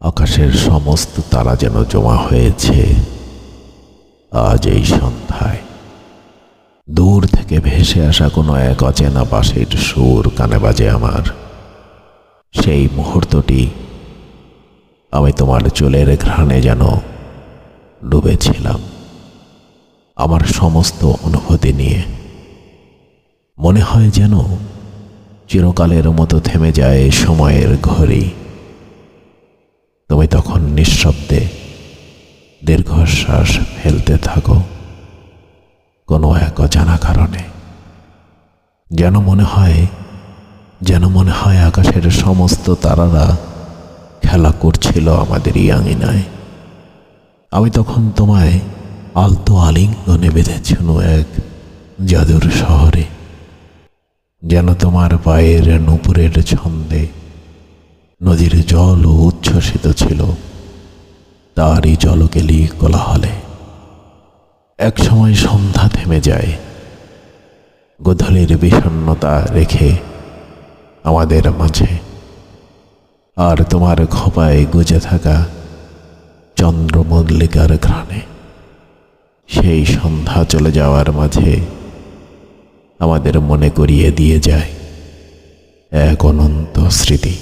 আকাশের সমস্ত তারা যেন জমা হয়েছে আজ এই সন্ধ্যায়। দূর থেকে ভেসে আসা কোনো এক অচেনা বাঁশির সুর কানে বাজে আমার। সেই মুহূর্তটি আমি তোমার চুলের ঘ্রাণে যেন ডুবেছিলাম আমার সমস্ত অনুভূতি নিয়ে। মনে হয় যেন চিরকালের মতো থেমে যায় সময়ের ঘড়ি। তুমি তখন নিঃশব্দে দীর্ঘশ্বাস ফেলতে থাকো কোনো এক অজানা কারণে। যেন মনে হয় আকাশের সমস্ত তারারা খেলা করছিল আমাদেরই আঙিনায়। আমি তখন তোমায় আলতো আলিঙ্গনে বেঁধেছিল এক জাদুর শহরে। যেন তোমার পায়ের নূপুরের ছন্দে নদীর জল উচ্ছ্বসিত ছিল তারই জলকেলি কোলাহলে। এক সময় সন্ধ্যা থেমে যায়, গোধূলির বিষণ্ণতা রেখে আমাদের মাঝে, আর তোমার খোপায় গুজে থাকা চন্দ্রমল্লিকার ঘ্রাণে সেই সন্ধ্যা চলে যাওয়ার মাঝে আমাদের মনে করিয়ে দিয়ে যায় এক অনন্ত স্মৃতি।